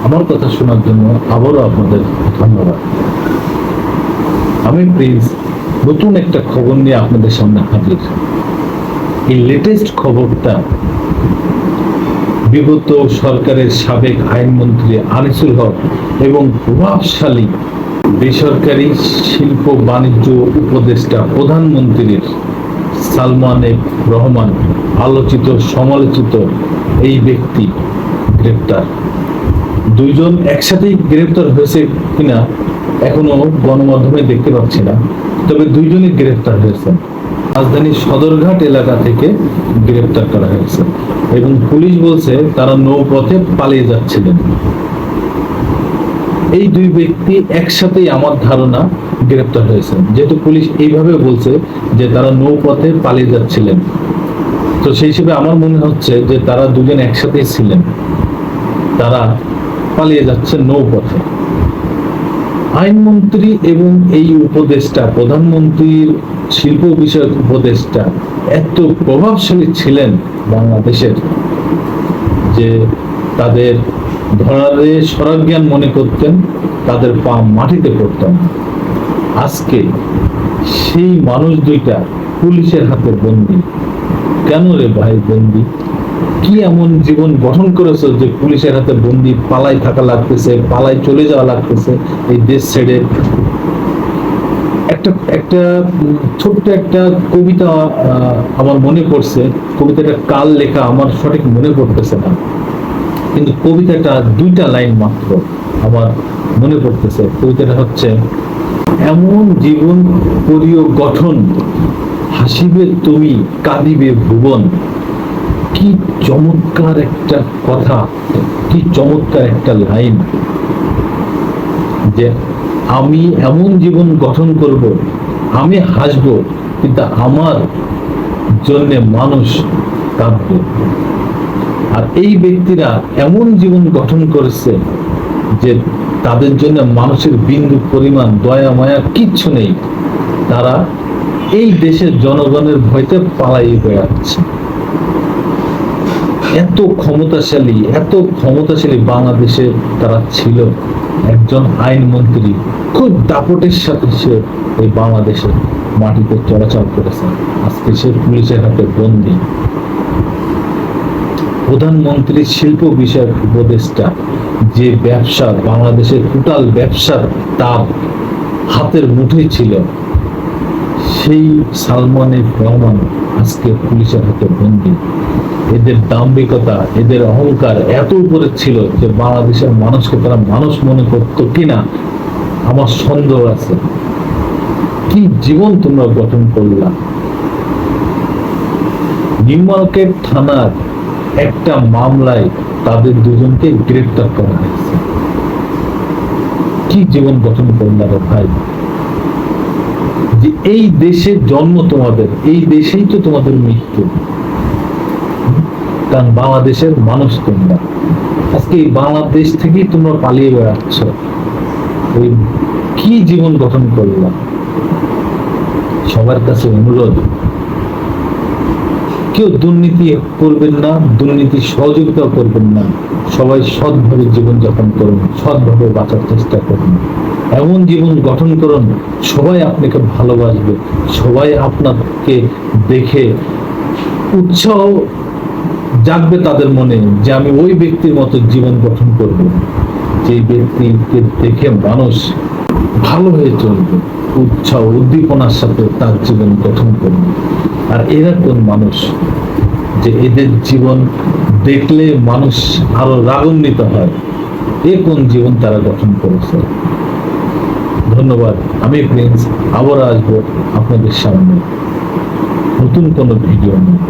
আমার কথা শোনার জন্য আবারও আপনাদের ধন্যবাদ। আমি প্রিন্স নতুন একটা খবর নিয়ে আপনাদের সামনে হাজির। এই লেটেস্ট খবরটা বিগত সরকারের সাবেক আইনমন্ত্রী আনিসুল হক এবং প্রভাবশালী বেসরকারি শিল্প বাণিজ্য উপদেষ্টা প্রধানমন্ত্রীর সালমান এফ রহমান, আলোচিত সমালোচিত এই ব্যক্তি গ্রেপ্তার। দুইজন একসাথেই গ্রেপ্তার হয়েছে কিনা এখনো গণমাধ্যমে দেখতে পাচ্ছি না, তবে দুইজনই গ্রেপ্তার হয়েছে। রাজধানীর সদরঘাট এলাকা থেকে গ্রেপ্তার করা হয়েছে এবং পুলিশ বলছে তারা নৌপথে পালিয়ে যাচ্ছিলেন। এই দুই ব্যক্তি একসাথেই আমার ধারণা গ্রেপ্তার হয়েছেন, যেহেতু পুলিশ এইভাবে বলছে যে তারা নৌপথে পালিয়ে যাচ্ছিলেন, তো সেই হিসেবে আমার মনে হচ্ছে যে তারা দুজন একসাথেই ছিলেন, তারা পালিয়ে যাচ্ছে নৌপথে। আইনমন্ত্রী এবং এই উপদেষ্টা, প্রধানমন্ত্রীর শিল্প বিষয়ক উপদেষ্টা এত প্রভাবশালী ছিলেন বাংলাদেশের যে তাদের ধরারে সরাজ্ঞান মনে করতেন, তাদের পা মাটিতে পড়তেন। আজকে সেই মানুষ দুইটা পুলিশের হাতে বন্দী। কেন রে ভাই বন্দী? কি এমন জীবন গঠন করেছে যে পুলিশের হাতে বন্দী, পালাই থাকা লাগতেছে, পালাই চলে যাওয়া লাগতেছে এই দেশ ছেড়ে? একটা ছোট্ট একটা কবিতা আমার মনে পড়ছে, কবিতাটা কাল লেখা, আমার সঠিক মনে পড়তেছে না, কিন্তু কবিতাটা দুইটা লাইন মাত্র আমার মনে পড়তেছে। কবিতাটা হচ্ছে, এমন জীবন করিও গঠন, হাসিবে তুমি কাঁদিবে ভুবন। কি চমৎকার একটা কথা, কি চমৎকার একটা লাইন, যে আমি এমন জীবন গঠন করব, আমি হাসব, কিন্তু আমার জন্য মানুষ কাঁদবে। আর এই ব্যক্তিরা এমন জীবন গঠন করেছে যে তাদের জন্য মানুষের বিন্দু পরিমাণ দয়া মায়া কিচ্ছু নেই। তারা এই দেশের জনগণের ভয়তে পালাই বেড়াচ্ছে। এত ক্ষমতাশালী বাংলাদেশে তারা ছিল। একজন আইনমন্ত্রী খুব দাপটের সাথে সে এই বাংলাদেশের মাটিতে চলাচল করেছে, আজকে সে পুলিশের হাতে বন্দী। প্রধানমন্ত্রী শিল্প বিষয়ক উপদেষ্টা, যে ব্যবসা বাংলাদেশের টোটাল ব্যবসা তার হাতের মুঠোয় ছিল, সেই সালমান এফ রহমান আজকে পুলিশের হাতে বন্দী। এদের দাম্ভিকতা, এদের অহংকার এত উপরে ছিল যে বাংলাদেশের মানুষকে তারা মানুষ মনে করতো কিনা আমার সন্দেহ আছে। কি জীবন তোমরা গঠন করলা? নিউ মার্কেট থানার একটা মামলায় তাদের দুজনকে গ্রেফতার করা হয়েছে। কি জীবন গঠন করলা রে ভাই? যে এই দেশে জন্ম তোমাদের, এই দেশেই তো তোমাদের মৃত্যু, কারণ বাংলাদেশের মানুষ তোমরা। আজকে এই বাংলাদেশ থেকেই তোমরা পালিয়ে বেড়াচ্ছ। কি জীবন গঠন করলাম? সবার কাছে অনুরোধ, কেউ দুর্নীতি করবেন না, দুর্নীতি সহযোগিতা করবেন না। সবাই সৎভাবে জীবনযাপন করুন, সৎভাবে বাঁচার চেষ্টা করুন, এমন জীবন গঠন করুন সবাই আপনাকে ভালোবাসবে, সবাই আপনাকে দেখে উৎসাহ জাগবে তাদের মনে যে আমি ওই ব্যক্তির মতো জীবন গঠন করব, যে ব্যক্তিকে দেখে মানুষ ভালো হয়ে চলবে, উৎসাহ উদ্দীপনার সাথে তার জীবন গঠন করবে। আর এরা কোন মানুষ যে এদের জীবন দেখলে মানুষ আরো রাগান্বিত হয়? এ কোন জীবন তারা গঠন করেছে? ধন্যবাদ। আমি প্রিন্স আবার আসবো আপনাদের সামনে নতুন কোনো ভিডিও নিয়ে।